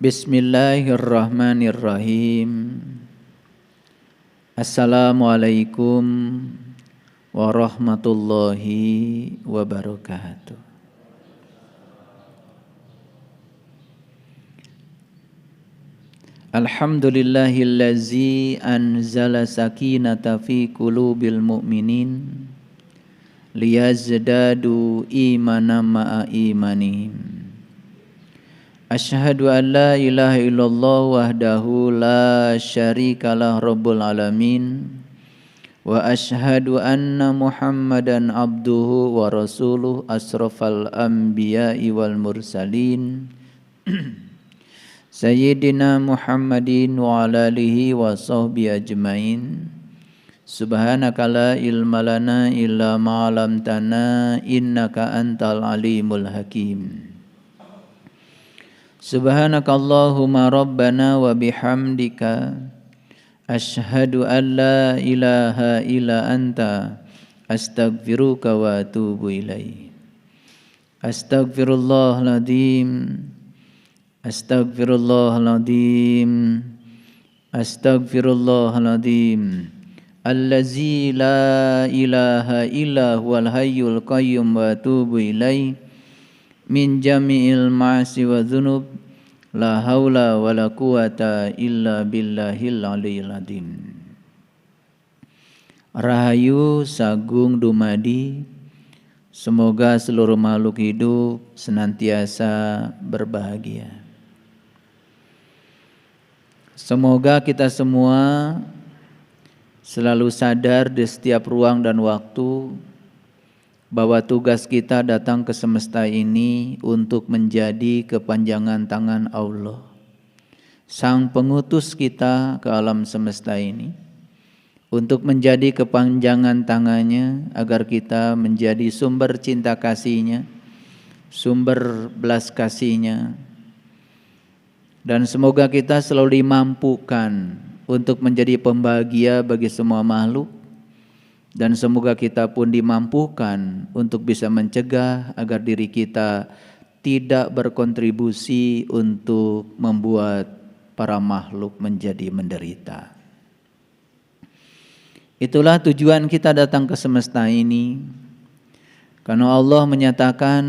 Bismillahirrahmanirrahim. Assalamualaikum warahmatullahi wabarakatuh. Alhamdulillahillazi anzala sakinata fi qulubil mu'minin liyazdadu imanan ma'a imanihim. Asyhadu an la ilaha illallah wahdahu la syarikalah rabbul alamin wa asyhadu anna Muhammadan abduhu wa rasuluh asrafal anbiya'i wal mursalin Sayyidina Muhammadin wa ala alihi wa sahbihi ajmain. Subhanaka la ilma lana illa ma 'allamtana innaka antal alimul hakim. Subhanakallahumma rabbana wa bihamdika asyhadu an la ilaha illa anta astaghfiruka wa atubu ilaik. Astaghfirullahaladzim, astaghfirullahaladzim, astaghfirullahaladzim. Allazi la ilaha illa huwal hayyul qayyum wa atubu ilaik. Min jami'il ma'asi wa dhunub la haula wa la quwata illa billahil aliyil azim. Rahayu sagung dumadi, semoga seluruh makhluk hidup senantiasa berbahagia. Semoga kita semua selalu sadar di setiap ruang dan waktu bahwa tugas kita datang ke semesta ini untuk menjadi kepanjangan tangan Allah, Sang Pengutus kita ke alam semesta ini, untuk menjadi kepanjangan tangannya agar kita menjadi sumber cinta kasihnya, sumber belas kasihnya, dan semoga kita selalu dimampukan untuk menjadi pembahagia bagi semua makhluk. Dan semoga kita pun dimampukan untuk bisa mencegah agar diri kita tidak berkontribusi untuk membuat para makhluk menjadi menderita. Itulah tujuan kita datang ke semesta ini. Karena Allah menyatakan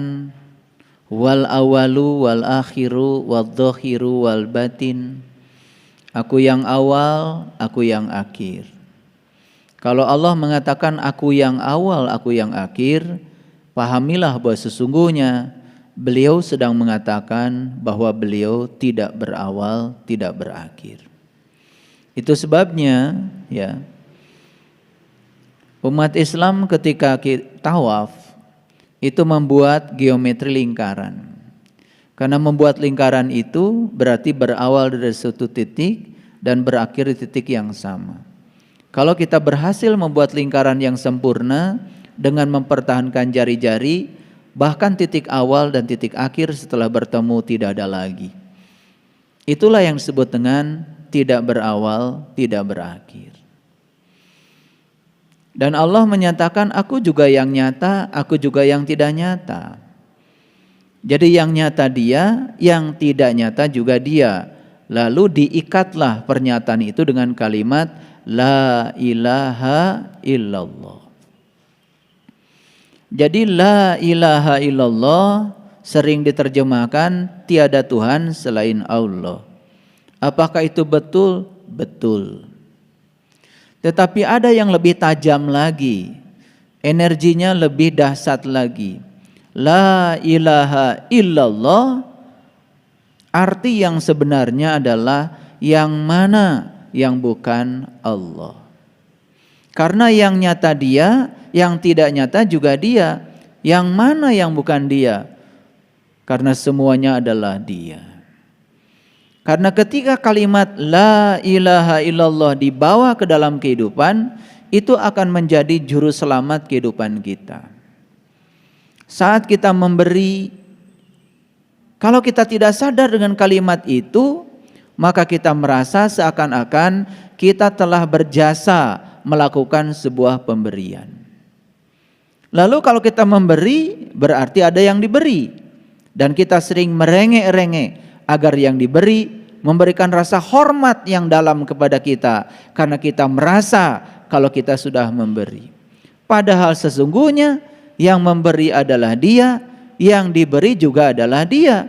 wal awalu wal akhiru wal dhahiru wal batin. Aku yang awal, aku yang akhir. Kalau Allah mengatakan aku yang awal, aku yang akhir, pahamilah bahwa sesungguhnya beliau sedang mengatakan bahwa beliau tidak berawal, tidak berakhir. Itu sebabnya ya, umat Islam ketika tawaf itu membuat geometri lingkaran. Karena membuat lingkaran itu berarti berawal dari suatu titik dan berakhir di titik yang sama. Kalau kita berhasil membuat lingkaran yang sempurna dengan mempertahankan jari-jari, bahkan titik awal dan titik akhir setelah bertemu tidak ada lagi. Itulah yang disebut dengan tidak berawal, tidak berakhir. Dan Allah menyatakan aku juga yang nyata, aku juga yang tidak nyata. Jadi yang nyata dia, yang tidak nyata juga dia. Lalu diikatlah pernyataan itu dengan kalimat la ilaha illallah. Jadi la ilaha illallah sering diterjemahkan tiada Tuhan selain Allah. Apakah itu betul? Betul. Tetapi ada yang lebih tajam lagi, energinya lebih dahsyat lagi. La ilaha illallah arti yang sebenarnya adalah yang mana yang bukan Allah. Karena yang nyata dia, yang tidak nyata juga dia. Yang mana yang bukan dia? Karena semuanya adalah dia. Karena ketika kalimat la ilaha illallah dibawa ke dalam kehidupan, itu akan menjadi juru selamat kehidupan kita. Saat kita memberi, kalau kita tidak sadar dengan kalimat itu, maka kita merasa seakan-akan kita telah berjasa melakukan sebuah pemberian. Lalu kalau kita memberi, berarti ada yang diberi. Dan kita sering merengek-rengek, agar yang diberi memberikan rasa hormat yang dalam kepada kita, karena kita merasa kalau kita sudah memberi. Padahal sesungguhnya yang memberi adalah Dia, yang diberi juga adalah Dia.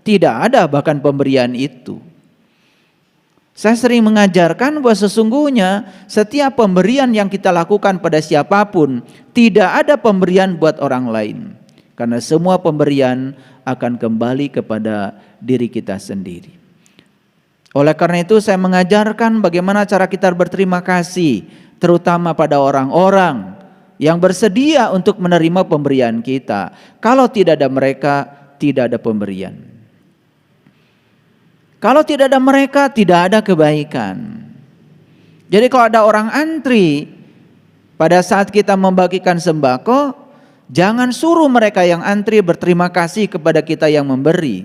Tidak ada bahkan pemberian itu. Saya sering mengajarkan bahwa sesungguhnya setiap pemberian yang kita lakukan pada siapapun, tidak ada pemberian buat orang lain. Karena semua pemberian akan kembali kepada diri kita sendiri. Oleh karena itu saya mengajarkan bagaimana cara kita berterima kasih, terutama pada orang-orang yang bersedia untuk menerima pemberian kita. Kalau tidak ada mereka, tidak ada pemberian. Kalau tidak ada mereka, tidak ada kebaikan. Jadi kalau ada orang antri pada saat kita membagikan sembako, jangan suruh mereka yang antri berterima kasih kepada kita yang memberi.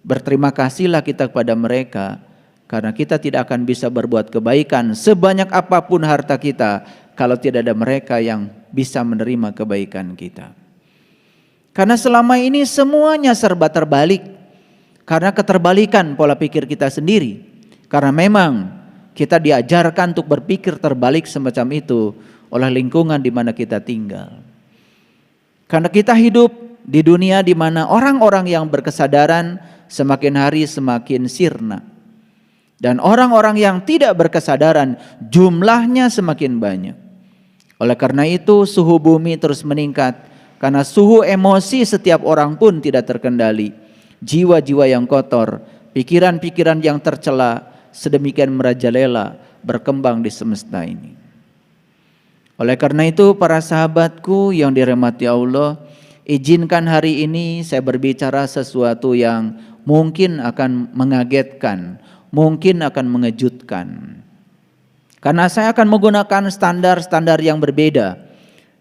Berterima kasihlah kita kepada mereka, karena kita tidak akan bisa berbuat kebaikan sebanyak apapun harta kita kalau tidak ada mereka yang bisa menerima kebaikan kita. Karena selama ini semuanya serba terbalik. Karena keterbalikan pola pikir kita sendiri. Karena memang kita diajarkan untuk berpikir terbalik semacam itu oleh lingkungan di mana kita tinggal. Karena kita hidup di dunia di mana orang-orang yang berkesadaran semakin hari semakin sirna. Dan orang-orang yang tidak berkesadaran jumlahnya semakin banyak. Oleh karena itu suhu bumi terus meningkat. Karena suhu emosi setiap orang pun tidak terkendali. Jiwa-jiwa yang kotor, pikiran-pikiran yang tercela, sedemikian merajalela berkembang di semesta ini. Oleh karena itu para sahabatku yang dirahmati Allah, izinkan hari ini saya berbicara sesuatu yang mungkin akan mengagetkan, mungkin akan mengejutkan. Karena saya akan menggunakan standar-standar yang berbeda.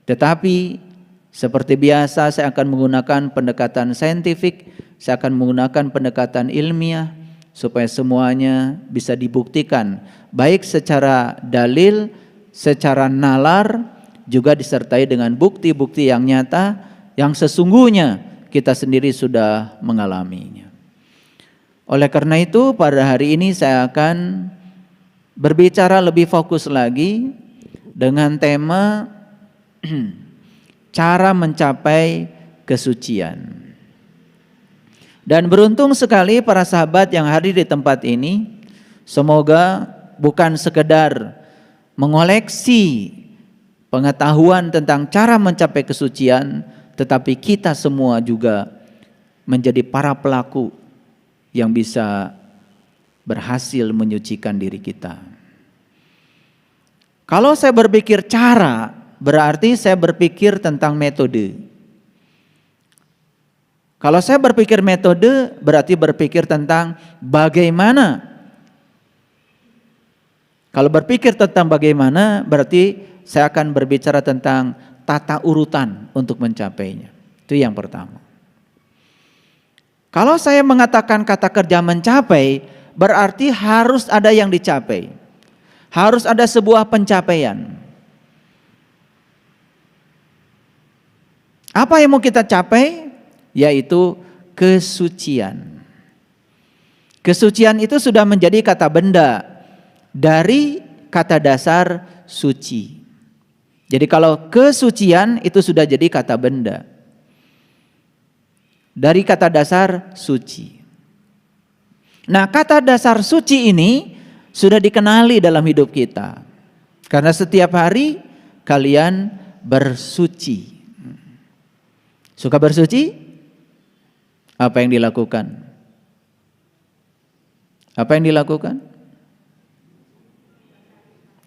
Tetapi seperti biasa saya akan menggunakan pendekatan saintifik, saya akan menggunakan pendekatan ilmiah supaya semuanya bisa dibuktikan baik secara dalil, secara nalar, juga disertai dengan bukti-bukti yang nyata yang sesungguhnya kita sendiri sudah mengalaminya. Oleh karena itu pada hari ini saya akan berbicara lebih fokus lagi dengan tema cara mencapai kesucian. Dan beruntung sekali para sahabat yang hadir di tempat ini, semoga bukan sekedar mengoleksi pengetahuan tentang cara mencapai kesucian, tetapi kita semua juga menjadi para pelaku yang bisa berhasil menyucikan diri kita. Kalau saya berpikir cara, berarti saya berpikir tentang metode. Kalau saya berpikir metode, berarti berpikir tentang bagaimana. Kalau berpikir tentang bagaimana, berarti saya akan berbicara tentang tata urutan untuk mencapainya. Itu yang pertama. Kalau saya mengatakan kata kerja mencapai, berarti harus ada yang dicapai. Harus ada sebuah pencapaian. Apa yang mau kita capai? Yaitu kesucian. Kesucian itu sudah menjadi kata benda dari kata dasar suci. Jadi kalau kesucian itu sudah jadi kata benda dari kata dasar suci. Nah, kata dasar suci ini sudah dikenali dalam hidup kita. Karena setiap hari kalian bersuci. Suka bersuci? Apa yang dilakukan? Apa yang dilakukan?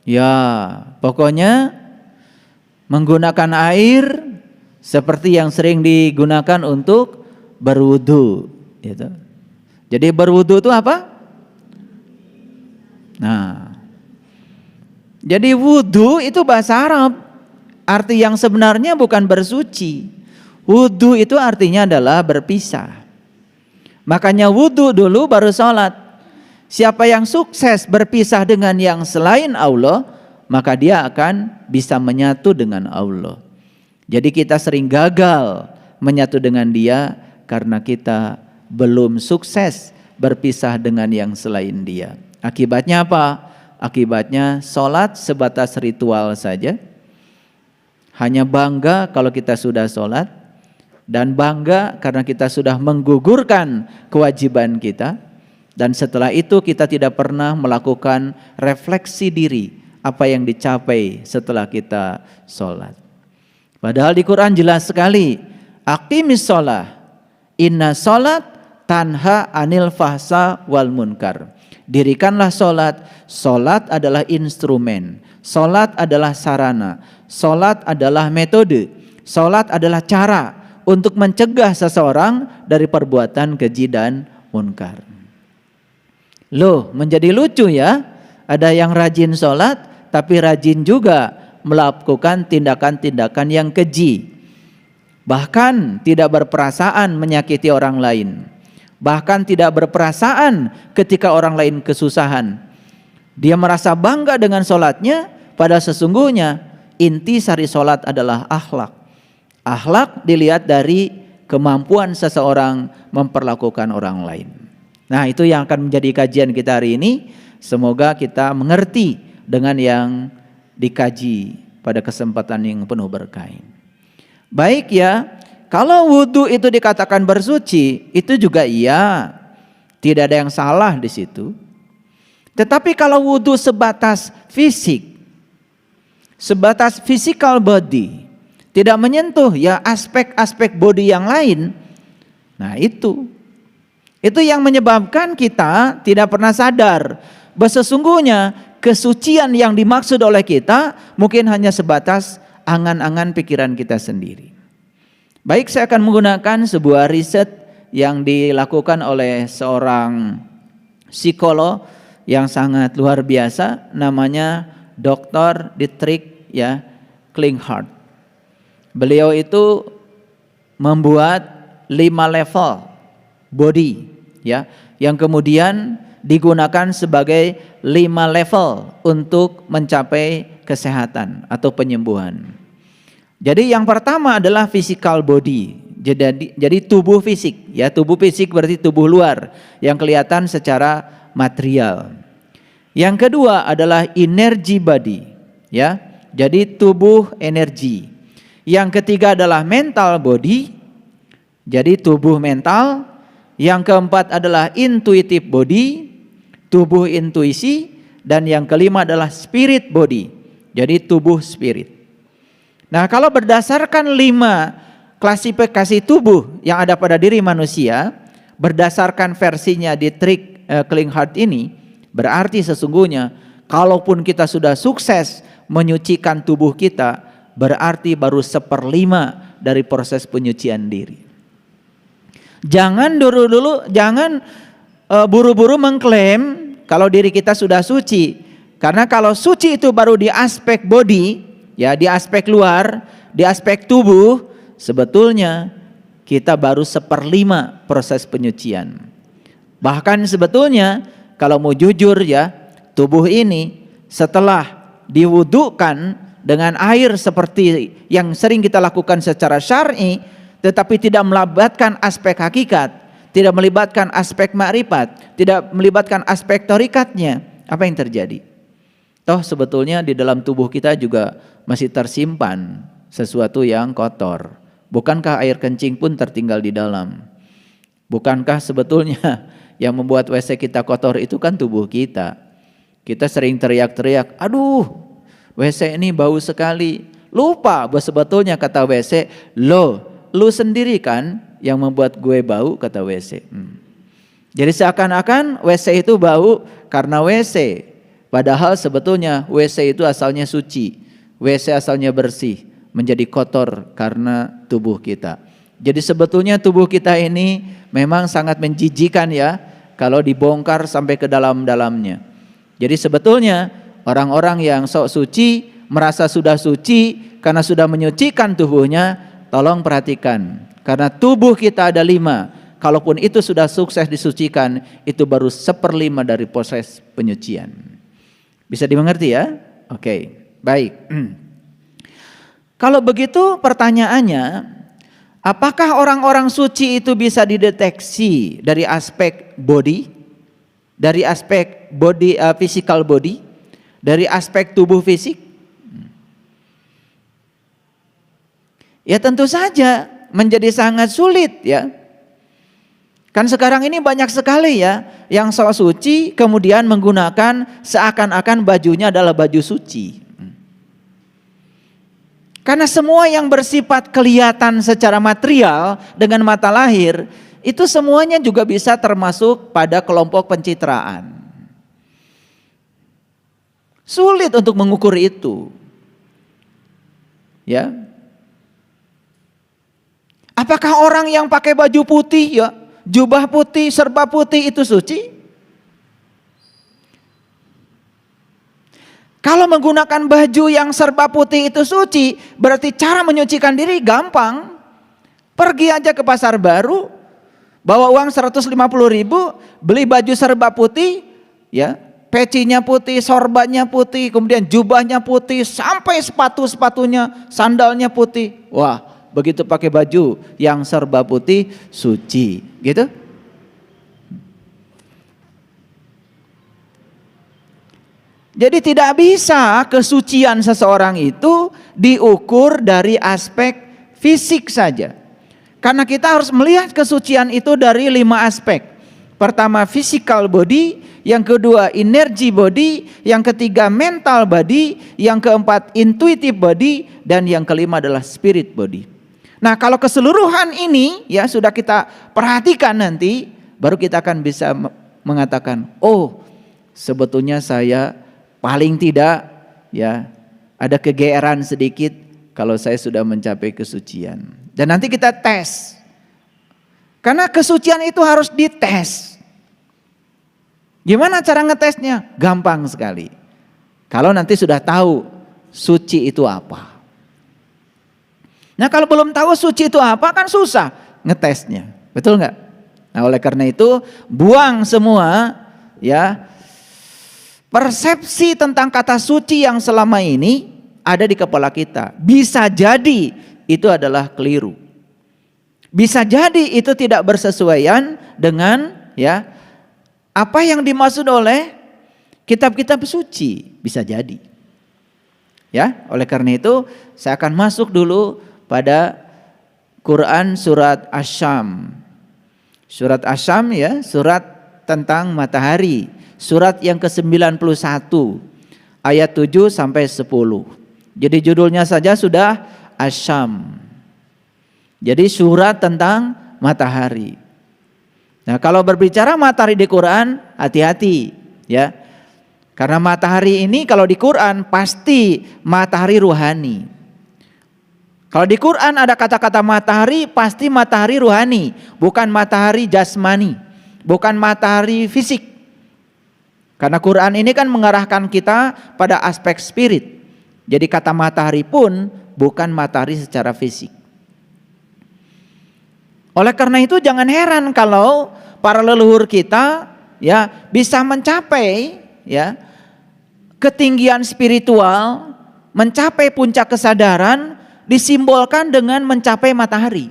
Ya, pokoknya menggunakan air seperti yang sering digunakan untuk berwudu, gitu. Jadi berwudu itu apa? Nah, jadi wudu itu bahasa Arab. Arti yang sebenarnya bukan bersuci. Wudu itu artinya adalah berpisah. Makanya wudu dulu baru sholat. Siapa yang sukses berpisah dengan yang selain Allah, maka dia akan bisa menyatu dengan Allah. Jadi kita sering gagal menyatu dengan Dia karena kita belum sukses berpisah dengan yang selain Dia. Akibatnya apa? Akibatnya sholat sebatas ritual saja. Hanya bangga kalau kita sudah sholat, dan bangga karena kita sudah menggugurkan kewajiban kita. Dan setelah itu kita tidak pernah melakukan refleksi diri apa yang dicapai setelah kita sholat. Padahal di Quran jelas sekali, aqimis sholah, inna sholat tanha anil fahsa wal munkar. Dirikanlah sholat, sholat adalah instrumen, sholat adalah sarana, sholat adalah metode, sholat adalah cara untuk mencegah seseorang dari perbuatan keji dan munkar. Loh, menjadi lucu ya, ada yang rajin sholat tapi rajin juga melakukan tindakan-tindakan yang keji. Bahkan tidak berperasaan menyakiti orang lain. Bahkan tidak berperasaan ketika orang lain kesusahan. Dia merasa bangga dengan sholatnya, padahal sesungguhnya inti sari sholat adalah akhlak. Akhlak dilihat dari kemampuan seseorang memperlakukan orang lain. Nah, itu yang akan menjadi kajian kita hari ini. Semoga kita mengerti dengan yang dikaji pada kesempatan yang penuh berkah. Baik ya, kalau wudhu itu dikatakan bersuci, itu juga iya, tidak ada yang salah di situ. Tetapi kalau wudhu sebatas fisik, sebatas physical body, tidak menyentuh ya aspek-aspek body yang lain, nah itu yang menyebabkan kita tidak pernah sadar bahwa sesungguhnya kesucian yang dimaksud oleh kita mungkin hanya sebatas angan-angan pikiran kita sendiri. Baik, saya akan menggunakan sebuah riset yang dilakukan oleh seorang psikolog yang sangat luar biasa, namanya Dr. Dietrich ya Klinghardt. Beliau itu membuat 5 level body ya, yang kemudian digunakan sebagai 5 level untuk mencapai kesehatan atau penyembuhan. Jadi yang pertama adalah physical body. Jadi tubuh fisik ya, tubuh fisik berarti tubuh luar yang kelihatan secara material. Yang kedua adalah energy body ya. Jadi tubuh energi. Yang ketiga adalah mental body. Jadi tubuh mental. Yang keempat adalah intuitive body, tubuh intuisi, dan yang kelima adalah spirit body. Jadi tubuh spirit. Nah, kalau berdasarkan 5 klasifikasi tubuh yang ada pada diri manusia, berdasarkan versinya Dietrich Klinghardt ini, berarti sesungguhnya kalaupun kita sudah sukses menyucikan tubuh kita, berarti baru 1/5 dari proses penyucian diri. Jangan jangan buru-buru mengklaim kalau diri kita sudah suci. Karena kalau suci itu baru di aspek body, ya di aspek luar, di aspek tubuh, sebetulnya kita baru 1/5 proses penyucian. Bahkan sebetulnya kalau mau jujur ya, tubuh ini setelah diwudukan dengan air seperti yang sering kita lakukan secara syar'i, tetapi tidak melibatkan aspek hakikat, tidak melibatkan aspek makrifat, tidak melibatkan aspek torikatnya, apa yang terjadi? Toh sebetulnya di dalam tubuh kita juga masih tersimpan sesuatu yang kotor. Bukankah air kencing pun tertinggal di dalam? Bukankah sebetulnya yang membuat WC kita kotor itu kan tubuh kita? Kita sering teriak-teriak, aduh WC ini bau sekali. Lupa bahwa sebetulnya kata WC, lu sendiri kan yang membuat gue bau, kata WC. Jadi seakan-akan WC itu bau karena WC. Padahal sebetulnya WC itu asalnya suci. WC asalnya bersih, menjadi kotor karena tubuh kita. Jadi sebetulnya tubuh kita ini memang sangat menjijikan ya, kalau dibongkar sampai ke dalam-dalamnya. Jadi sebetulnya orang-orang yang sok suci, merasa sudah suci karena sudah menyucikan tubuhnya, tolong perhatikan. Karena tubuh kita ada 5. Kalaupun itu sudah sukses disucikan, itu baru 1/5 dari proses penyucian. Bisa dimengerti ya? Oke, baik. Kalau begitu pertanyaannya, Apakah orang-orang suci itu bisa dideteksi dari aspek body, dari aspek body, physical body, dari aspek tubuh fisik? Ya tentu saja menjadi sangat sulit ya. Kan sekarang ini banyak sekali ya yang sok suci kemudian menggunakan seakan-akan bajunya adalah baju suci. Karena semua yang bersifat kelihatan secara material dengan mata lahir itu semuanya juga bisa termasuk pada kelompok pencitraan. Sulit untuk mengukur itu. Ya. Apakah orang yang pakai baju putih ya, jubah putih, serba putih itu suci? Kalau menggunakan baju yang serba putih itu suci, berarti cara menyucikan diri gampang. Pergi aja ke pasar baru, bawa uang 150.000, beli baju serba putih, ya, pecinya putih, sorbannya putih, kemudian jubahnya putih, sampai sepatu-sepatunya, sandalnya putih. Wah, begitu pakai baju yang serba putih, suci, gitu. Jadi tidak bisa kesucian seseorang itu diukur dari aspek fisik saja. Karena kita harus melihat kesucian itu dari 5 aspek. Pertama physical body, yang kedua energy body, yang ketiga mental body, yang keempat intuitive body, dan yang kelima adalah spirit body. Nah kalau keseluruhan ini ya sudah kita perhatikan nanti, baru kita akan bisa mengatakan, oh sebetulnya saya paling tidak ya ada kegeeran sedikit kalau saya sudah mencapai kesucian. Dan nanti kita tes. Karena kesucian itu harus dites. Gimana cara ngetesnya? Gampang sekali. Kalau nanti sudah tahu suci itu apa. Nah kalau belum tahu suci itu apa kan susah ngetesnya. Betul nggak? Nah oleh karena itu buang semua ya persepsi tentang kata suci yang selama ini ada di kepala kita. Bisa jadi itu adalah keliru. Bisa jadi itu tidak bersesuaian dengan ya apa yang dimaksud oleh kitab-kitab suci. Bisa jadi. Ya, oleh karena itu saya akan masuk dulu pada Quran surat Asy-Syam. Surat Asy-Syam ya, surat tentang matahari. Surat yang ke-91 ayat 7 sampai 10. Jadi judulnya saja sudah Asy-Syam. Jadi surat tentang matahari. Nah, kalau berbicara matahari di Quran, hati-hati ya. Karena matahari ini kalau di Quran pasti matahari ruhani. Kalau di Quran ada kata-kata matahari, pasti matahari ruhani, bukan matahari jasmani, bukan matahari fisik. Karena Quran ini kan mengarahkan kita pada aspek spirit. Jadi kata matahari pun bukan matahari secara fisik. Oleh karena itu jangan heran kalau para leluhur kita ya bisa mencapai ya ketinggian spiritual, mencapai puncak kesadaran disimbolkan dengan mencapai matahari.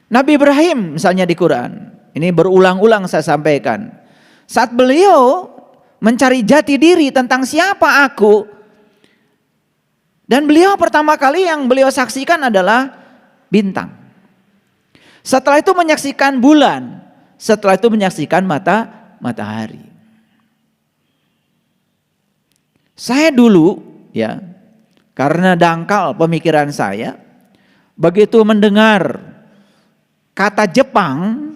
Nabi Ibrahim misalnya di Quran. Ini berulang-ulang saya sampaikan. Saat beliau mencari jati diri tentang siapa aku. Dan beliau pertama kali yang beliau saksikan adalah bintang. Setelah itu menyaksikan bulan. Setelah itu menyaksikan matahari. Saya dulu ya, karena dangkal pemikiran saya, begitu mendengar kata Jepang,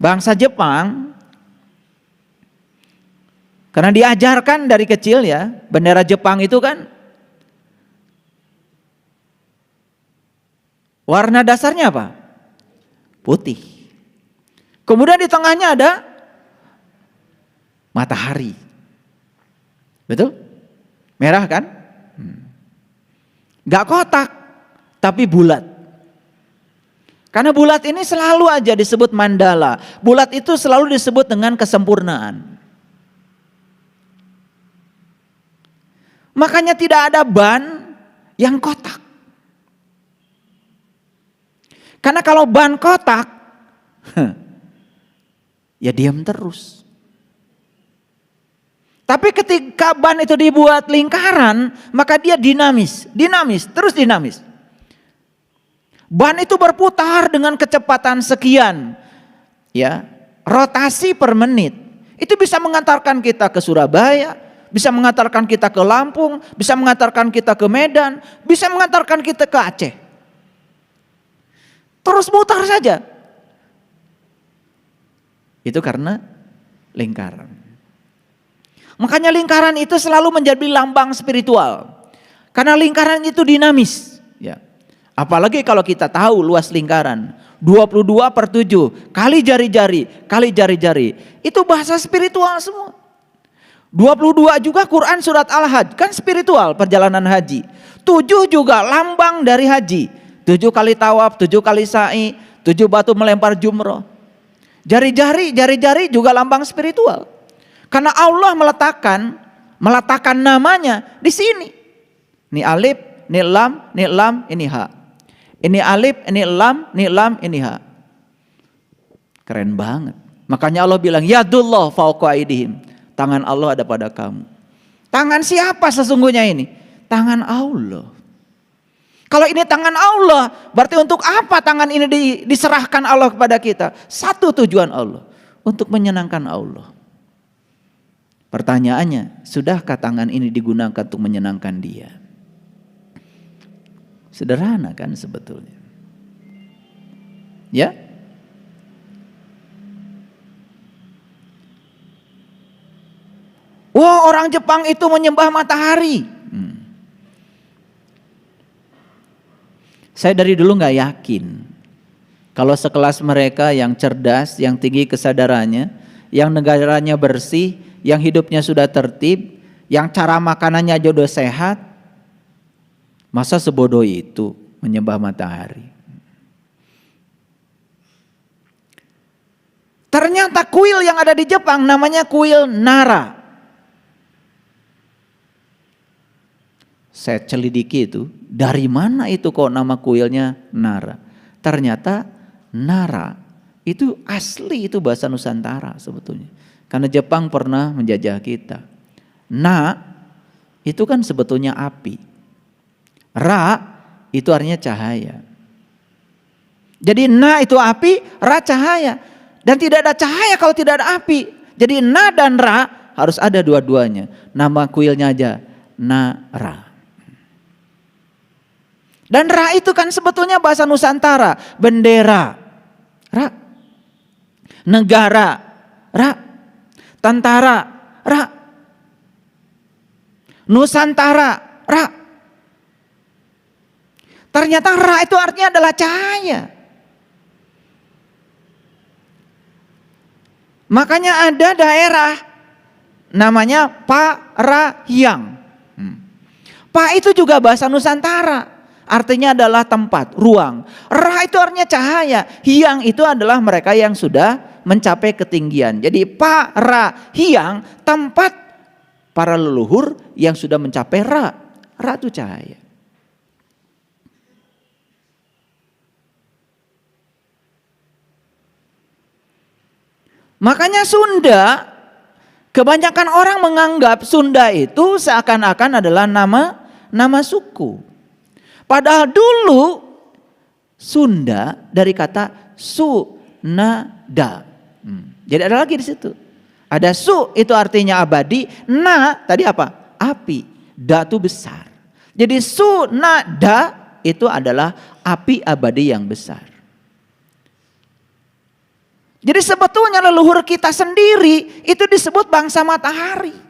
bangsa Jepang, karena diajarkan dari kecil ya, bendera Jepang itu kan warna dasarnya apa? Putih. Kemudian di tengahnya ada matahari. Betul? Merah kan? Gak kotak, tapi bulat. Karena bulat ini selalu aja disebut mandala. Bulat itu selalu disebut dengan kesempurnaan. Makanya tidak ada ban yang kotak. Karena kalau ban kotak, ya diam terus. Tapi ketika ban itu dibuat lingkaran, maka dia dinamis, terus dinamis. Ban itu berputar dengan kecepatan sekian, ya, rotasi per menit. Itu bisa mengantarkan kita ke Surabaya, bisa mengantarkan kita ke Lampung, bisa mengantarkan kita ke Medan, bisa mengantarkan kita ke Aceh. Terus mutar saja. Itu karena lingkaran. Makanya lingkaran itu selalu menjadi lambang spiritual. Karena lingkaran itu dinamis. Ya. Apalagi kalau kita tahu luas lingkaran. 22/7 kali jari-jari. Itu bahasa spiritual semua. 22 juga Quran surat Al-Hajj. Kan spiritual perjalanan haji. 7 juga lambang dari haji. 7 kali tawaf, 7 kali sa'i, 7 batu melempar jumroh. Jari-jari juga lambang spiritual. Karena Allah meletakkan namanya di sini. Ini alif, ini lam, ini ha. Ini alif, ini lam, ini ha. Keren banget. Makanya Allah bilang, yadullah fawqa aydihim. Tangan Allah ada pada kamu. Tangan siapa sesungguhnya ini? Tangan Allah. Kalau ini tangan Allah, berarti untuk apa tangan ini diserahkan Allah kepada kita? Satu tujuan Allah, untuk menyenangkan Allah. Pertanyaannya, sudahkah tangan ini digunakan untuk menyenangkan Dia? Sederhana kan sebetulnya. Ya? Wah, orang Jepang itu menyembah matahari. Saya dari dulu gak yakin kalau sekelas mereka yang cerdas, yang tinggi kesadarannya, yang negaranya bersih, yang hidupnya sudah tertib, yang cara makanannya jodoh sehat, masa sebodoh itu menyembah matahari. Ternyata kuil yang ada di Jepang namanya kuil Nara. Saya celidiki itu, dari mana itu kok nama kuilnya Nara? Ternyata Nara itu asli, itu bahasa Nusantara sebetulnya. Karena Jepang pernah menjajah kita. Na itu kan sebetulnya api. Ra itu artinya cahaya. Jadi na itu api, ra cahaya. Dan tidak ada cahaya kalau tidak ada api. Jadi na dan ra harus ada dua-duanya. Nama kuilnya aja Nara. Dan ra itu kan sebetulnya bahasa Nusantara. Bendera, ra. Negara, ra. Tentara, ra. Nusantara, ra. Ternyata ra itu artinya adalah cahaya. Makanya ada daerah namanya Parahyang. Pa itu juga bahasa Nusantara. Artinya adalah tempat, ruang. Ra itu artinya cahaya. Hyang itu adalah mereka yang sudah mencapai ketinggian. Jadi Parahyang, tempat para leluhur yang sudah mencapai ra. Ra itu cahaya. Makanya Sunda, kebanyakan orang menganggap Sunda itu seakan-akan adalah nama suku. Padahal dulu Sunda dari kata Sunada. Jadi ada lagi di situ. Ada su itu artinya abadi, na tadi apa? Api, da itu besar. Jadi Sunada itu adalah api abadi yang besar. Jadi sebetulnya leluhur kita sendiri itu disebut bangsa matahari.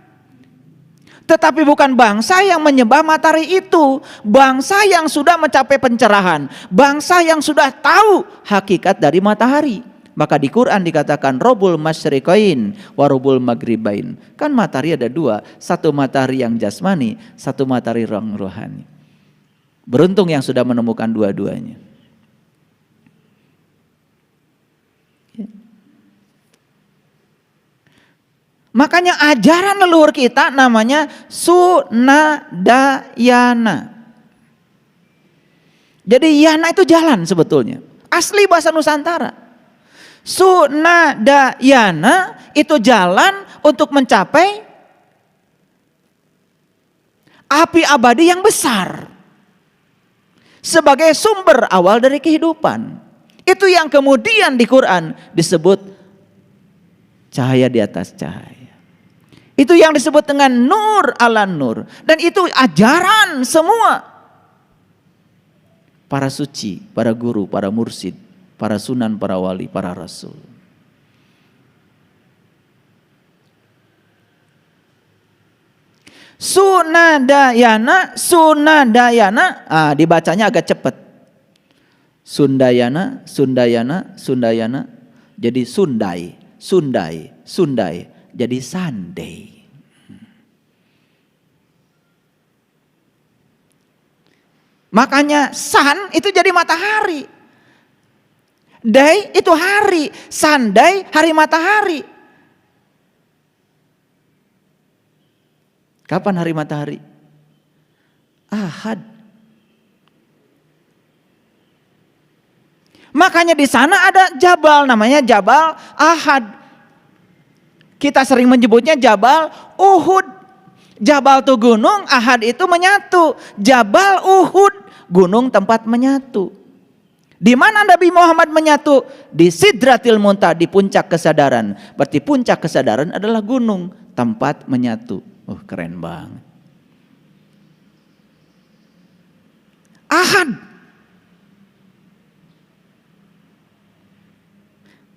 Tetapi bukan bangsa yang menyembah matahari itu. Bangsa yang sudah mencapai pencerahan. Bangsa yang sudah tahu hakikat dari matahari. Maka di Quran dikatakan Robul Masyriqain wa Robul Maghribain. Kan matahari ada dua. Satu matahari yang jasmani, satu matahari yang rohani. Beruntung yang sudah menemukan dua-duanya. Makanya ajaran leluhur kita namanya Sunadayana. Jadi yana itu jalan sebetulnya. Asli bahasa Nusantara. Sunadayana itu jalan untuk mencapai api abadi yang besar. Sebagai sumber awal dari kehidupan. Itu yang kemudian di Quran disebut cahaya di atas cahaya. Itu yang disebut dengan nur ala nur. Dan itu ajaran semua para suci, para guru, para mursyid, para sunan, para wali, para rasul. Sunadayana, Sunadayana, dibacanya agak cepat. Sundayana, Sundayana, Sundayana, jadi Sundai, Sundai, Sundai, jadi Sandai. Makanya sun itu jadi matahari. Day itu hari, Sandai hari matahari. Kapan hari matahari? Ahad. Makanya di sana ada jabal namanya Jabal Ahad. Kita sering menyebutnya Jabal Uhud. Jabal itu gunung, Ahad itu menyatu. Jabal Uhud, gunung tempat menyatu. Di mana Nabi Muhammad menyatu? Di Sidratil Muntaha, di puncak kesadaran. Berarti puncak kesadaran adalah gunung, tempat menyatu. Keren banget. Ahad.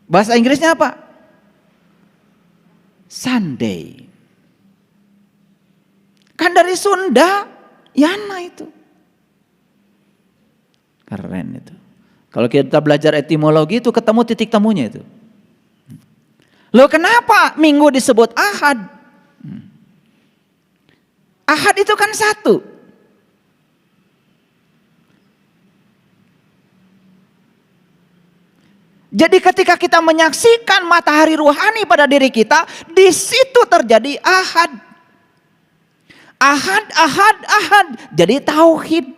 Bahasa Inggrisnya apa? Sunday. Kan dari Sunda, yana itu. Keren itu. Kalau kita belajar etimologi itu ketemu titik temunya itu. Loh kenapa Minggu disebut Ahad? Ahad itu kan satu. Jadi ketika kita menyaksikan matahari ruhani pada diri kita, di situ terjadi ahad. Ahad, ahad, ahad. Jadi tauhid.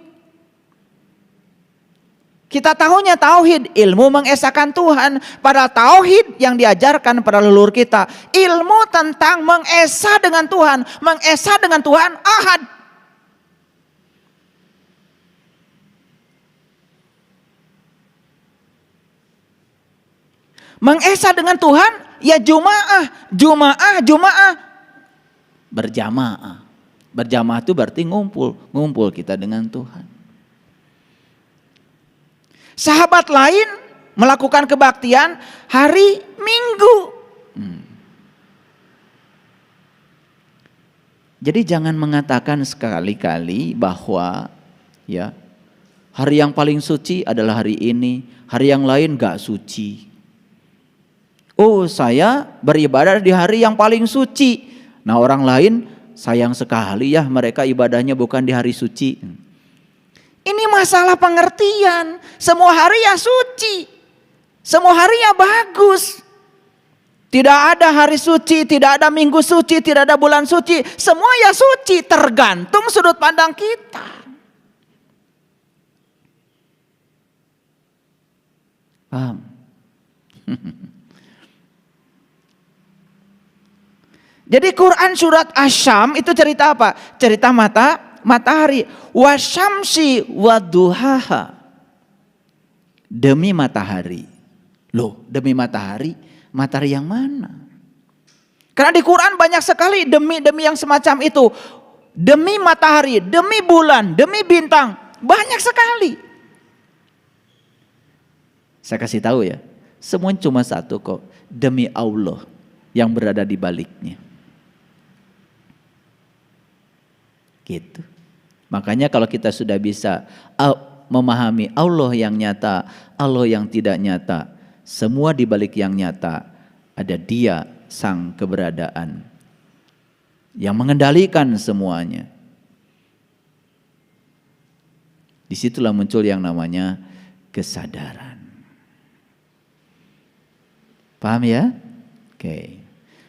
Kita tahunya tauhid, ilmu mengesahkan Tuhan. Padahal tauhid yang diajarkan pada leluhur kita, ilmu tentang mengesah dengan Tuhan. Mengesah dengan Tuhan, ahad. Mengesah dengan Tuhan, ya Jumaah, Jumaah, Jumaah. Berjamaah. Berjamaah itu berarti ngumpul. Ngumpul kita dengan Tuhan. Sahabat lain melakukan kebaktian hari Minggu. Jadi jangan mengatakan sekali-kali bahwa ya hari yang paling suci adalah hari ini, hari yang lain gak suci. Oh saya beribadah di hari yang paling suci. Nah orang lain sayang sekali ya mereka ibadahnya bukan di hari suci. Ini masalah pengertian. Semua hari ya suci. Semua hari ya bagus. Tidak ada hari suci, tidak ada minggu suci, tidak ada bulan suci. Semua ya suci tergantung sudut pandang kita. Paham? Jadi Quran surat Asy-Syams itu cerita apa? Cerita matahari. Wasyamsi waduhaha. Demi matahari. Loh, demi matahari? Matahari yang mana? Karena di Quran banyak sekali demi yang semacam itu. Demi matahari, demi bulan, demi bintang. Banyak sekali. Saya kasih tahu ya. Semuanya cuma satu kok. Demi Allah yang berada di baliknya. Gitu. Makanya kalau kita sudah bisa memahami Allah yang nyata, Allah yang tidak nyata, semua di balik yang nyata ada Dia sang keberadaan yang mengendalikan semuanya. Disitulah muncul yang namanya kesadaran. Paham ya? Oke.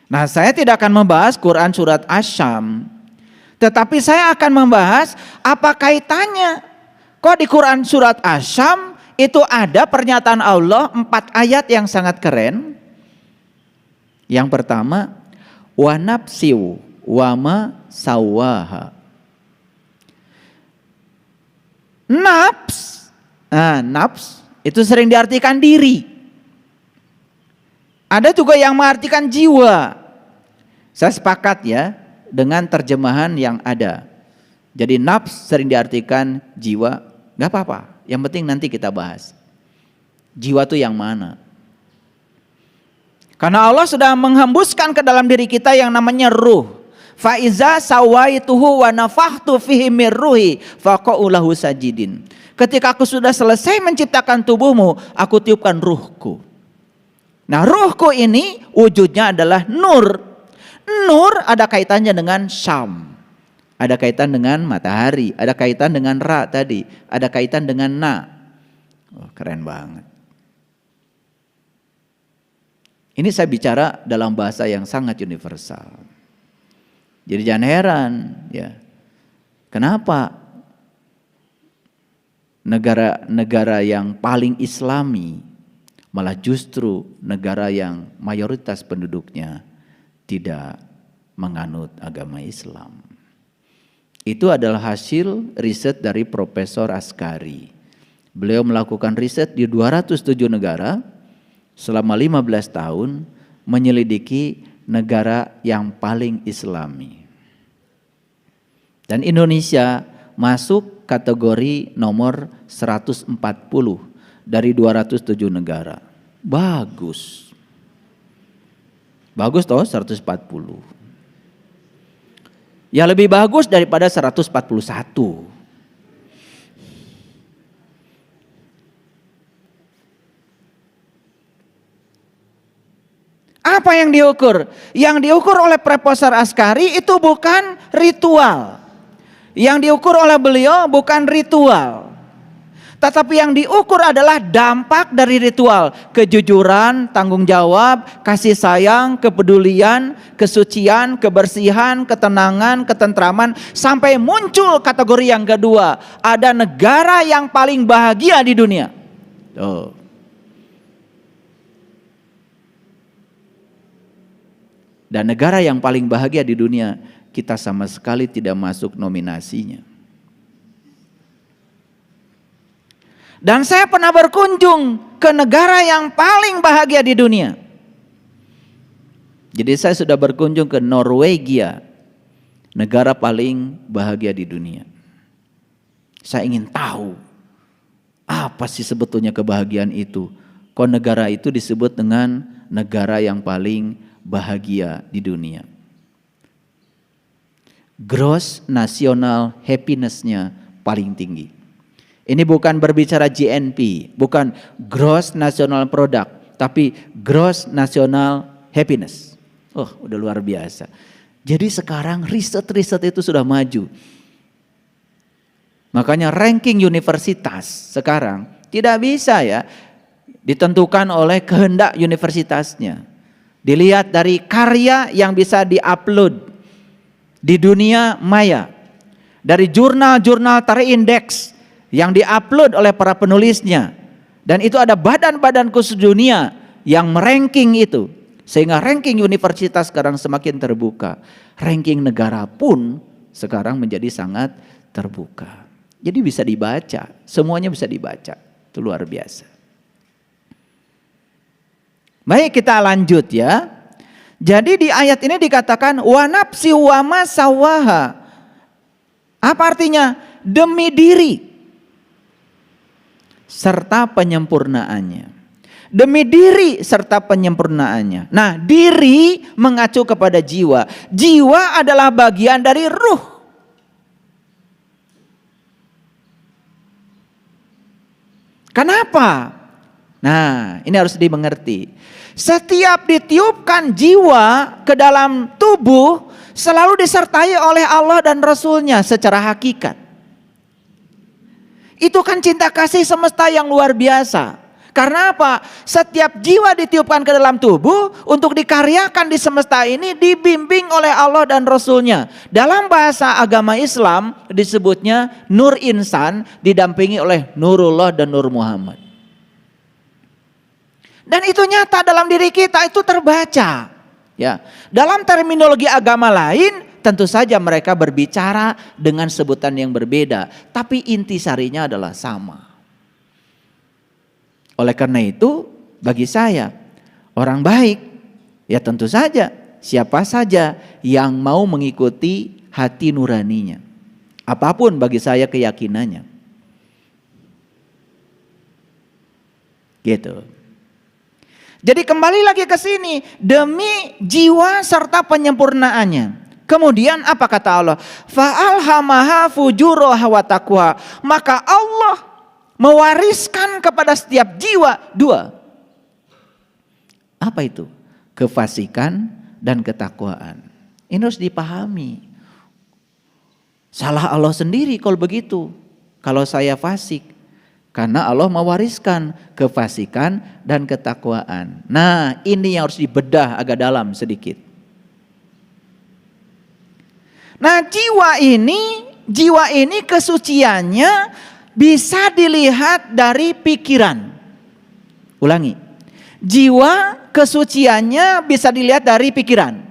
Nah, saya tidak akan membahas Quran surat Asy-Syams. Tetapi saya akan membahas apa kaitannya Kok di Quran surat Asy-Syams itu ada pernyataan Allah 4 ayat yang sangat keren. Yang pertama, wa nafsiu wa ma sawaha. Nafs, nafs itu sering diartikan diri. Ada juga yang mengartikan jiwa. Saya sepakat ya dengan terjemahan yang ada. Jadi nafs sering diartikan jiwa, nggak apa-apa. Yang penting nanti kita bahas. Jiwa itu yang mana? Karena Allah sudah menghembuskan ke dalam diri kita yang namanya ruh. Fa iza sawaituhu wa nafakhtu fihi mir ruhi faqa'u lahu sajidin. Ketika aku sudah selesai menciptakan tubuhmu, aku tiupkan ruhku. Nah, ruhku ini wujudnya adalah nur. Nur ada kaitannya dengan syam. Ada kaitan dengan matahari, ada kaitan dengan ra tadi, ada kaitan dengan na. Oh, keren banget. Ini saya bicara dalam bahasa yang sangat universal. Jadi jangan heran ya. Kenapa negara-negara yang paling islami malah justru negara yang mayoritas penduduknya tidak menganut agama Islam. Itu adalah hasil riset dari Profesor Askari. Beliau melakukan riset di 207 negara selama 15 tahun menyelidiki negara yang paling islami. Dan Indonesia masuk kategori nomor 140 dari 207 negara. Bagus. Bagus toh 140. Ya lebih bagus daripada 141. Apa yang diukur? Yang diukur oleh Profesor Askari itu bukan ritual. Yang diukur oleh beliau bukan ritual. Tetapi yang diukur adalah dampak dari ritual. Kejujuran, tanggung jawab, kasih sayang, kepedulian, kesucian, kebersihan, ketenangan, ketentraman. Sampai muncul kategori yang kedua. Ada negara yang paling bahagia di dunia. Tuh. Dan negara yang paling bahagia di dunia, kita sama sekali tidak masuk nominasinya. Dan saya pernah berkunjung ke negara yang paling bahagia di dunia. Jadi saya sudah berkunjung ke Norwegia, negara paling bahagia di dunia. Saya ingin tahu, apa sih sebetulnya kebahagiaan itu? Kok negara itu disebut dengan negara yang paling bahagia di dunia? Gross national happiness-nya paling tinggi. Ini bukan berbicara GNP, bukan gross national product, tapi gross national happiness. Oh, udah luar biasa. Jadi sekarang riset-riset itu sudah maju. Makanya ranking universitas sekarang tidak bisa ya ditentukan oleh kehendak universitasnya. Dilihat dari karya yang bisa diupload di dunia maya, dari jurnal-jurnal terindeks yang diupload oleh para penulisnya, dan itu ada badan-badan khusus dunia yang meranking itu, sehingga ranking universitas sekarang semakin terbuka. Ranking negara pun sekarang menjadi sangat terbuka. Jadi bisa dibaca, semuanya bisa dibaca. Itu luar biasa. Baik, kita lanjut ya. Jadi di ayat ini dikatakan wa nafsi wa ma sawaha. Apa artinya? Demi diri serta penyempurnaannya. Demi diri serta penyempurnaannya. Nah, diri mengacu kepada jiwa. Jiwa adalah bagian dari ruh. Kenapa? Nah, ini harus dimengerti. Setiap ditiupkan jiwa ke dalam tubuh selalu disertai oleh Allah dan Rasul-Nya secara hakikat. Itu kan cinta kasih semesta yang luar biasa. Karena apa? Setiap jiwa ditiupkan ke dalam tubuh untuk dikaryakan di semesta ini dibimbing oleh Allah dan Rasulnya. Dalam bahasa agama Islam disebutnya nur insan didampingi oleh Nurullah dan Nur Muhammad. Dan itu nyata dalam diri kita, itu terbaca. Ya, dalam terminologi agama lain tentu saja mereka berbicara dengan sebutan yang berbeda, tapi intisarinya adalah sama. Oleh karena itu, bagi saya, orang baik, ya tentu saja, siapa saja yang mau mengikuti hati nuraninya. Apapun bagi saya keyakinannya. Gitu. Jadi kembali lagi ke sini, demi jiwa serta penyempurnaannya. Kemudian apa kata Allah? Fa'alhamaha fujuraha wa taqwa. Maka Allah mewariskan kepada setiap jiwa dua. Apa itu? Kefasikan dan ketakwaan. Ini harus dipahami. Salah Allah sendiri kalau begitu. Kalau saya fasik. Karena Allah mewariskan kefasikan dan ketakwaan. Nah, ini yang harus dibedah agak dalam sedikit. Nah, jiwa ini kesuciannya bisa dilihat dari pikiran. Ulangi. Jiwa kesuciannya bisa dilihat dari pikiran.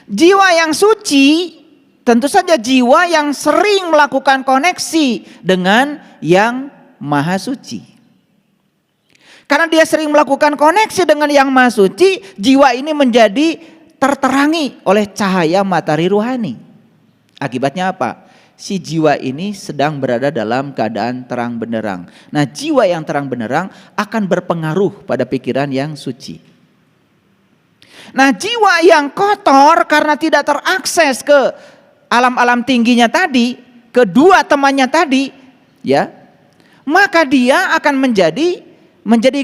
Jiwa yang suci tentu saja jiwa yang sering melakukan koneksi dengan yang maha suci. Karena dia sering melakukan koneksi dengan yang maha suci, jiwa ini menjadi terterangi oleh cahaya matahari ruhani. Akibatnya apa? Si jiwa ini sedang berada dalam keadaan terang benderang. Nah, jiwa yang terang benderang akan berpengaruh pada pikiran yang suci. Nah, jiwa yang kotor karena tidak terakses ke alam-alam tingginya tadi, kedua temannya tadi, ya, maka dia akan menjadi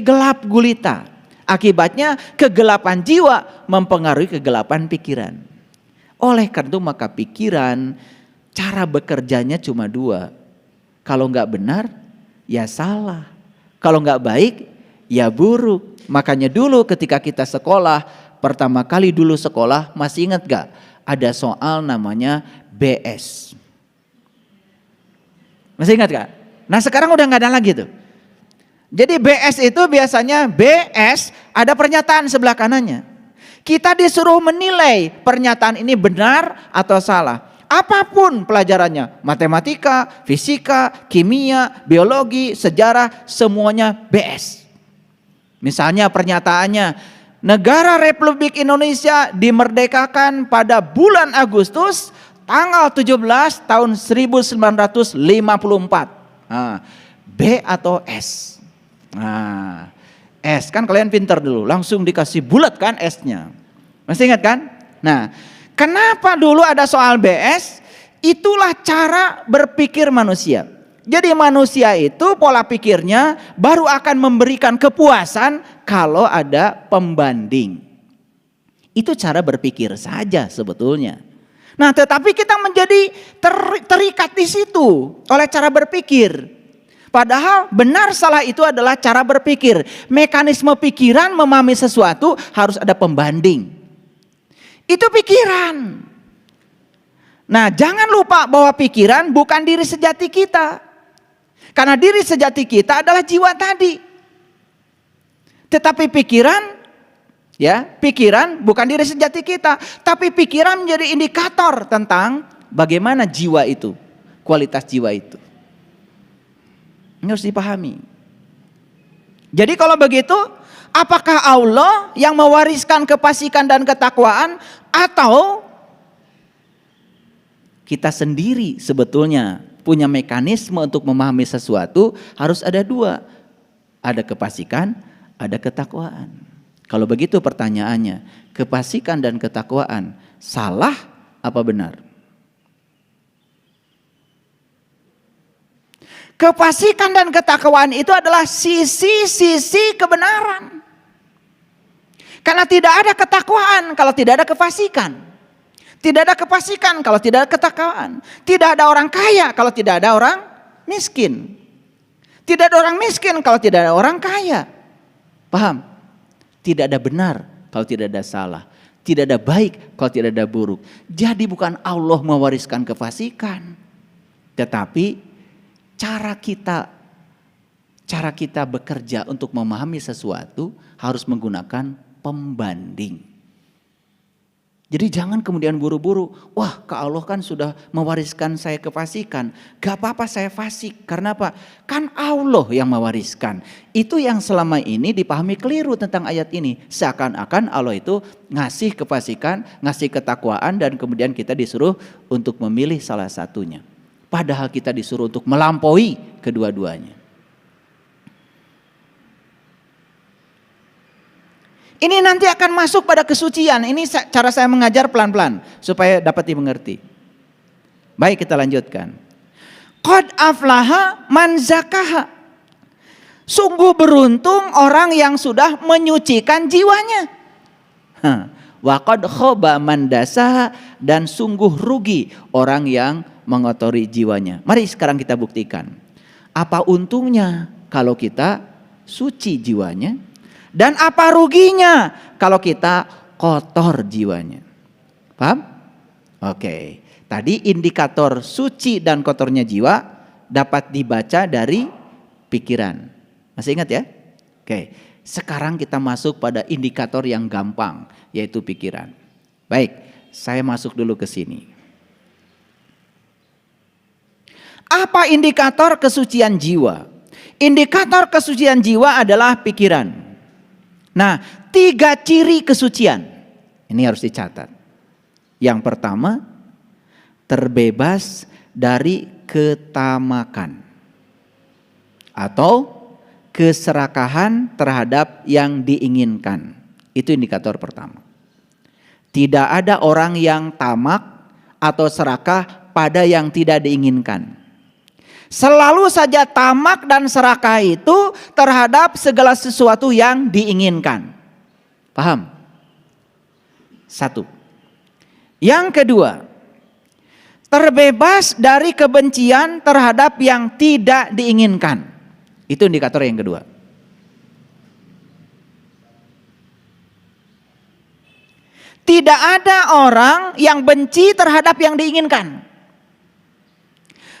gelap gulita. Akibatnya kegelapan jiwa mempengaruhi kegelapan pikiran. Oleh karena itu maka pikiran cara bekerjanya cuma dua. Kalau nggak benar, ya salah. Kalau nggak baik, ya buruk. Makanya dulu ketika kita sekolah, pertama kali dulu sekolah, masih ingat gak? Ada soal namanya BS. Masih ingat gak? Nah sekarang udah nggak ada lagi tuh. Jadi BS itu biasanya BS ada pernyataan sebelah kanannya. Kita disuruh menilai pernyataan ini benar atau salah. Apapun pelajarannya, matematika, fisika, kimia, biologi, sejarah, semuanya BS. Misalnya pernyataannya, negara Republik Indonesia dimerdekakan pada bulan Agustus tanggal 17 tahun 1954. Nah, B atau S? Nah, S kan kalian pintar dulu, langsung dikasih bulat kan S-nya. Masih ingat kan? Nah, kenapa dulu ada soal BS? Itulah cara berpikir manusia. Jadi manusia itu pola pikirnya baru akan memberikan kepuasan kalau ada pembanding. Itu cara berpikir saja sebetulnya. Nah, tetapi kita menjadi terikat di situ oleh cara berpikir. Padahal benar salah itu adalah cara berpikir. Mekanisme pikiran memahami sesuatu harus ada pembanding. Itu pikiran. Nah, jangan lupa bahwa pikiran bukan diri sejati kita. Karena diri sejati kita adalah jiwa tadi. Tetapi pikiran bukan diri sejati kita. Tapi pikiran menjadi indikator tentang bagaimana jiwa itu, kualitas jiwa itu. Ini harus dipahami. Jadi kalau begitu, apakah Allah yang mewariskan kefasikan dan ketakwaan atau kita sendiri sebetulnya punya mekanisme untuk memahami sesuatu? Harus ada dua. Ada kefasikan, ada ketakwaan. Kalau begitu pertanyaannya, kefasikan dan ketakwaan salah apa benar? Kefasikan dan ketakwaan itu adalah sisi-sisi kebenaran. Karena tidak ada ketakwaan kalau tidak ada kefasikan. Tidak ada kefasikan kalau tidak ada ketakwaan. Tidak ada orang kaya kalau tidak ada orang miskin. Tidak ada orang miskin kalau tidak ada orang kaya. Paham? Tidak ada benar kalau tidak ada salah. Tidak ada baik kalau tidak ada buruk. Jadi bukan Allah mewariskan kefasikan. Tetapi cara kita bekerja untuk memahami sesuatu harus menggunakan pembanding. Jadi jangan kemudian buru-buru, wah ke Allah kan sudah mewariskan saya kefasikan. Gak apa-apa saya fasik, karena apa? Kan Allah yang mewariskan. Itu yang selama ini dipahami keliru tentang ayat ini. Seakan-akan Allah itu ngasih kefasikan, ngasih ketakwaan, dan kemudian kita disuruh untuk memilih salah satunya. Padahal kita disuruh untuk melampaui kedua-duanya. Ini nanti akan masuk pada kesucian. Ini cara saya mengajar pelan-pelan supaya dapat dimengerti. Baik, kita lanjutkan. Qad aflaha man zakaha. Sungguh beruntung orang yang sudah menyucikan jiwanya. Wa qad khaba man dasaha, dan sungguh rugi orang yang mengotori jiwanya. Mari sekarang kita buktikan. Apa untungnya kalau kita suci jiwanya? Dan apa ruginya kalau kita kotor jiwanya? Paham? Oke. Tadi indikator suci dan kotornya jiwa dapat dibaca dari pikiran. Masih ingat ya? Oke. Sekarang kita masuk pada indikator yang gampang, yaitu pikiran. Baik, saya masuk dulu ke sini. Apa indikator kesucian jiwa? Indikator kesucian jiwa adalah pikiran. Nah, 3 ciri kesucian. Ini harus dicatat. Yang pertama, terbebas dari ketamakan atau keserakahan terhadap yang diinginkan. Itu indikator pertama. Tidak ada orang yang tamak atau serakah pada yang tidak diinginkan. Selalu saja tamak dan serakah itu terhadap segala sesuatu yang diinginkan. Paham? 1. Yang kedua, terbebas dari kebencian terhadap yang tidak diinginkan. Itu indikator yang kedua. Tidak ada orang yang benci terhadap yang diinginkan.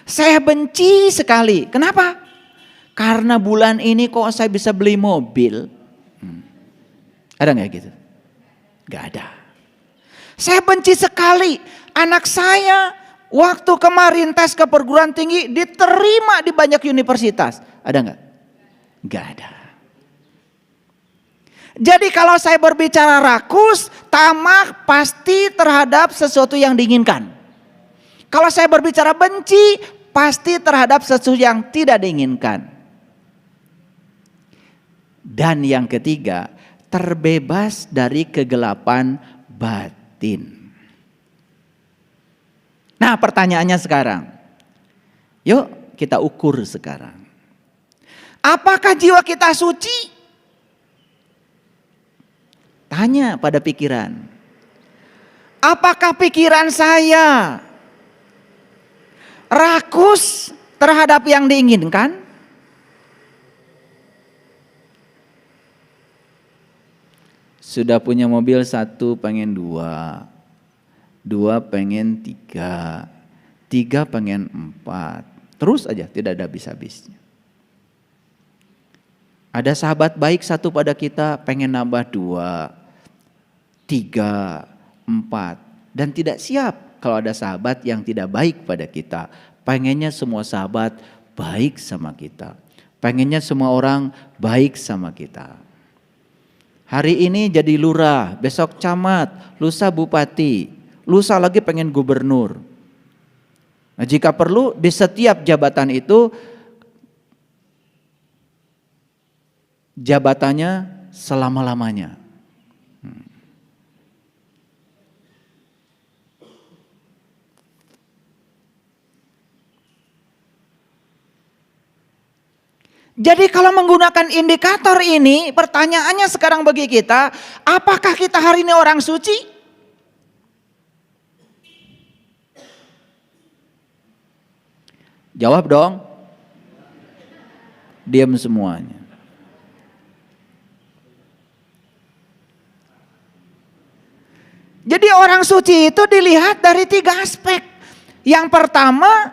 Saya benci sekali. Kenapa? Karena bulan ini kok saya bisa beli mobil. Ada gak gitu? Gak ada. Saya benci sekali. Anak saya waktu kemarin tes ke perguruan tinggi diterima di banyak universitas. Ada gak? Gak ada. Jadi kalau saya berbicara rakus, tamak pasti terhadap sesuatu yang diinginkan. Kalau saya berbicara benci, pasti terhadap sesuatu yang tidak diinginkan. Dan yang ketiga, terbebas dari kegelapan batin. Nah, pertanyaannya sekarang. Yuk kita ukur sekarang. Apakah jiwa kita suci? Tanya pada pikiran. Apakah pikiran saya rakus terhadap yang diinginkan? Sudah punya mobil 1 pengen 2, 2 pengen 3, 3 pengen 4. Terus aja tidak ada habis-habisnya. Ada sahabat baik 1 pada kita pengen nambah 2, 3, 4. Dan tidak siap kalau ada sahabat yang tidak baik pada kita. Pengennya semua sahabat baik sama kita. Pengennya semua orang baik sama kita. Hari ini jadi lurah, besok camat, lusa bupati, lusa lagi pengen gubernur. Nah, jika perlu di setiap jabatan itu jabatannya selama-lamanya. Jadi kalau menggunakan indikator ini, pertanyaannya sekarang bagi kita, apakah kita hari ini orang suci? Jawab dong. diam semuanya. Jadi orang suci itu dilihat dari 3 aspek. Yang pertama,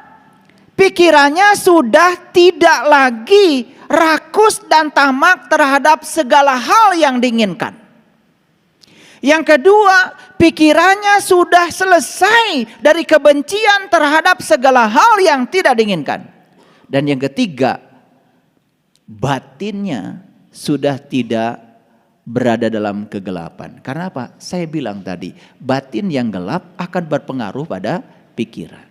pikirannya sudah tidak lagi rakus dan tamak terhadap segala hal yang diinginkan. Yang kedua, pikirannya sudah selesai dari kebencian terhadap segala hal yang tidak diinginkan. Dan yang ketiga, batinnya sudah tidak berada dalam kegelapan. Karena apa? Saya bilang tadi, batin yang gelap akan berpengaruh pada pikiran.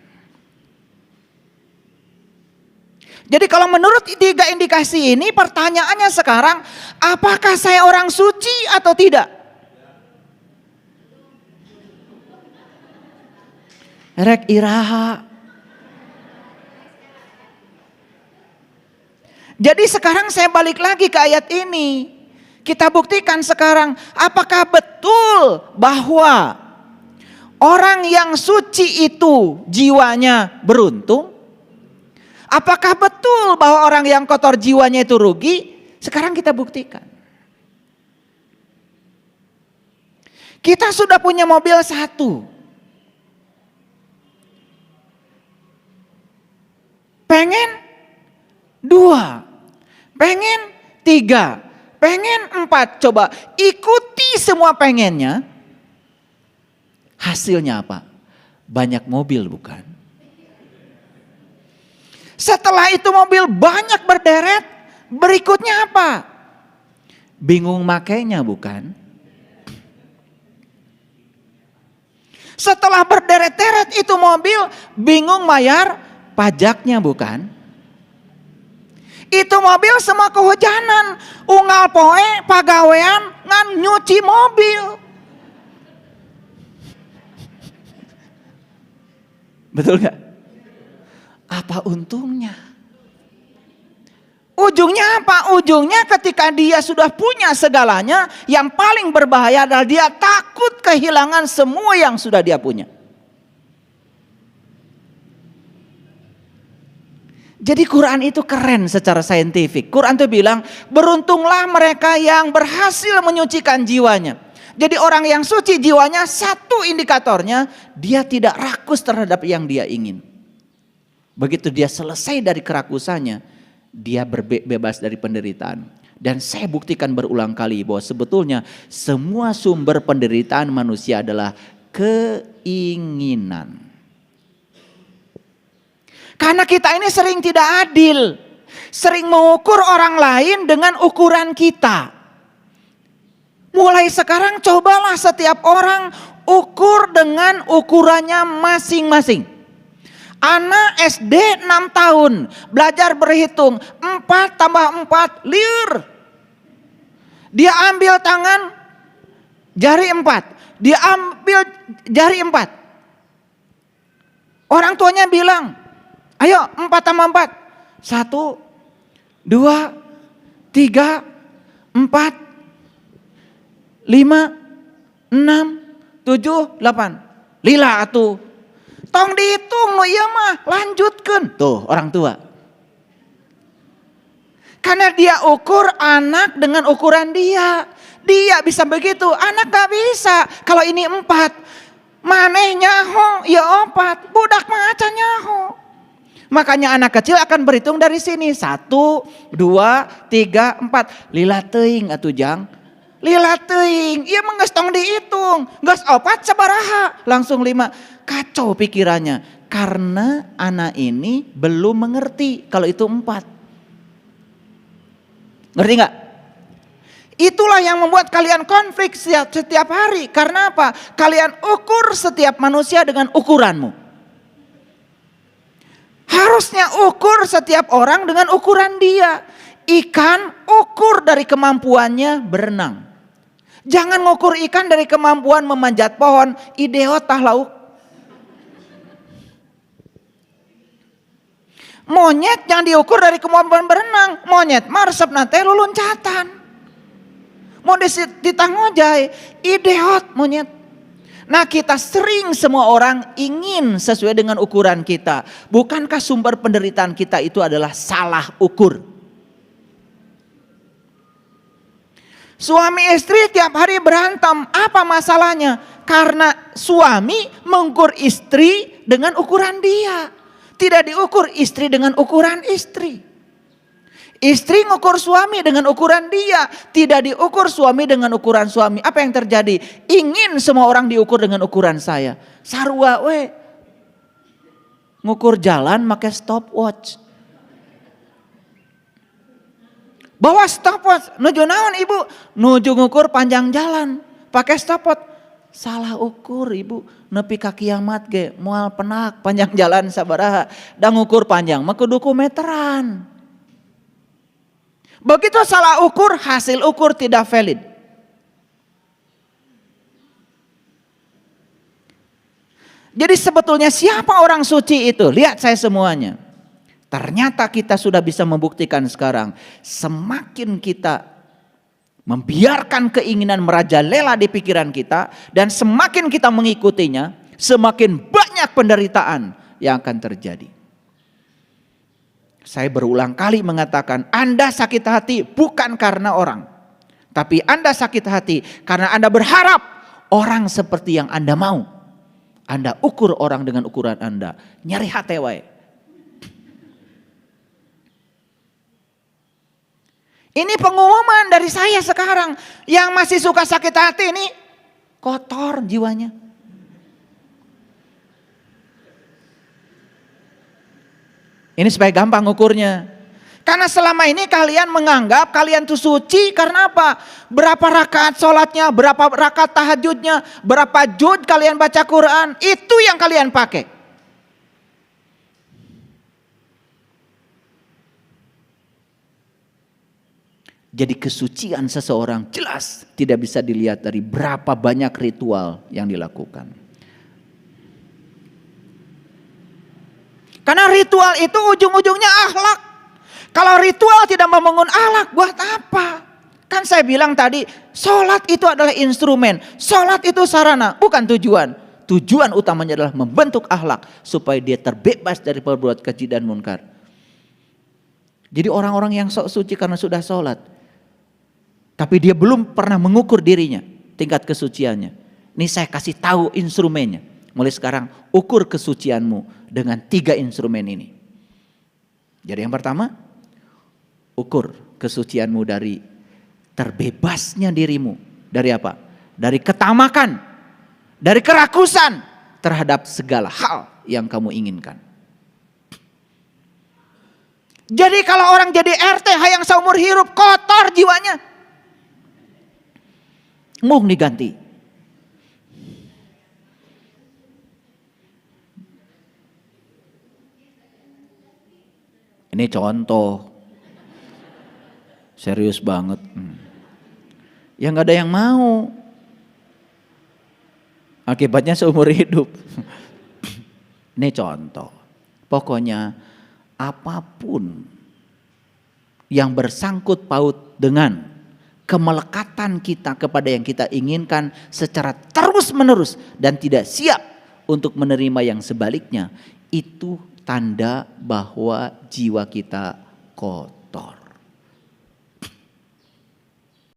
Jadi kalau menurut 3 indikasi ini, pertanyaannya sekarang, apakah saya orang suci atau tidak? Rek iraha. Jadi sekarang saya balik lagi ke ayat ini. Kita buktikan sekarang, apakah betul bahwa orang yang suci itu jiwanya beruntung? Apakah betul bahwa orang yang kotor jiwanya itu rugi? Sekarang kita buktikan. Kita sudah punya mobil 1. Pengen 2. Pengen 3. Pengen 4, coba ikuti semua pengennya. Hasilnya apa? Banyak mobil bukan? Setelah itu mobil banyak berderet, berikutnya apa? Bingung makainya bukan? Setelah berderet-deret itu mobil, bingung bayar pajaknya bukan? Itu mobil semua kehujanan, unggal poe pagawean ngan nyuci mobil. Betul gak? Apa untungnya? Ujungnya apa? Ujungnya ketika dia sudah punya segalanya, yang paling berbahaya adalah dia takut kehilangan semua yang sudah dia punya. Jadi Quran itu keren secara saintifik. Quran itu bilang, beruntunglah mereka yang berhasil menyucikan jiwanya. Jadi orang yang suci jiwanya, satu indikatornya, dia tidak rakus terhadap yang dia ingin. Begitu dia selesai dari kerakusannya, dia bebas dari penderitaan. Dan saya buktikan berulang kali bahwa sebetulnya semua sumber penderitaan manusia adalah keinginan. Karena kita ini sering tidak adil. Sering mengukur orang lain dengan ukuran kita. Mulai sekarang cobalah setiap orang ukur dengan ukurannya masing-masing. Anak SD 6 tahun belajar berhitung 4 tambah 4 liur. Dia ambil tangan jari 4. Dia ambil jari 4. Orang tuanya bilang, ayo 4 tambah 4. 1, 2, 3, 4, 5, 6, 7, 8. Lila atuh. Tong dihitung lo iya mah, lanjutkan. Tuh orang tua. Karena dia ukur anak dengan ukuran dia. Dia bisa begitu, anak gak bisa. Kalau ini 4, maneh nyaho, ya 4. Budak mah acan nyaho. Makanya anak kecil akan berhitung dari sini. 1, 2, 3, 4. Lila teuing atuh Jang. Lila teuing, iya mah geus tong dihitung. Geus 4 sabaraha? Langsung 5. Kacau pikirannya. Karena anak ini belum mengerti kalau itu 4. Ngerti gak? Itulah yang membuat kalian konflik setiap hari. Karena apa? Kalian ukur setiap manusia dengan ukuranmu. Harusnya ukur setiap orang dengan ukuran dia. Ikan ukur dari kemampuannya berenang. Jangan ngukur ikan dari kemampuan memanjat pohon. Idiot tah lauk. Monyet yang diukur dari kemampuan berenang. Monyet mah resepna teh luluncatan. Mau ditangojai, idiot monyet. Nah kita sering semua orang ingin sesuai dengan ukuran kita. Bukankah sumber penderitaan kita itu adalah salah ukur? Suami istri tiap hari berantem. Apa masalahnya? Karena suami mengukur istri dengan ukuran dia. Tidak diukur istri dengan ukuran istri. Istri ngukur suami dengan ukuran dia. Tidak diukur suami dengan ukuran suami. Apa yang terjadi? Ingin semua orang diukur dengan ukuran saya. Sarua we. Ngukur jalan pakai stopwatch. Bawa stopwatch, nuju naon ibu? Nuju ngukur panjang jalan, pakai stopwatch. Salah ukur ibu, nepi ka kiamat ge, moal penak panjang jalan sabaraha. Da ngukur panjang mah kudu ku meteran. Begitu salah ukur, hasil ukur tidak valid. Jadi sebetulnya siapa orang suci itu? Lihat saya semuanya. Ternyata kita sudah bisa membuktikan sekarang. Semakin kita membiarkan keinginan merajalela di pikiran kita. Dan semakin kita mengikutinya. Semakin banyak penderitaan yang akan terjadi. Saya berulang kali mengatakan. Anda sakit hati bukan karena orang. Tapi Anda sakit hati karena Anda berharap orang seperti yang Anda mau. Anda ukur orang dengan ukuran Anda. Nyari hati wae. Ini pengumuman dari saya sekarang. Yang masih suka sakit hati ini kotor jiwanya. Ini supaya gampang ukurnya. Karena selama ini kalian menganggap kalian tuh suci karena apa? Berapa rakaat sholatnya, berapa rakaat tahajudnya, berapa juz kalian baca Quran. Itu yang kalian pakai. Jadi kesucian seseorang jelas tidak bisa dilihat dari berapa banyak ritual yang dilakukan. Karena ritual itu ujung-ujungnya akhlak. Kalau ritual tidak membangun akhlak, buat apa? Kan saya bilang tadi, sholat itu adalah instrumen. Sholat itu sarana, bukan tujuan. Tujuan utamanya adalah membentuk akhlak supaya dia terbebas dari perbuatan keji dan munkar. Jadi orang-orang yang sok suci karena sudah sholat. Tapi dia belum pernah mengukur dirinya, tingkat kesuciannya. Ini saya kasih tahu instrumennya. Mulai sekarang ukur kesucianmu dengan 3 instrumen ini. Jadi yang pertama, ukur kesucianmu dari terbebasnya dirimu. Dari apa? Dari ketamakan, dari kerakusan terhadap segala hal yang kamu inginkan. Jadi kalau orang jadi RT hayang seumur hidup kotor jiwanya. Mung diganti. Ini contoh. Serius banget. Ya gak ada yang mau. Akibatnya seumur hidup. Ini contoh. Pokoknya apapun yang bersangkut paut dengan kemelekatan kita kepada yang kita inginkan secara terus menerus dan tidak siap untuk menerima yang sebaliknya, itu tanda bahwa jiwa kita kotor.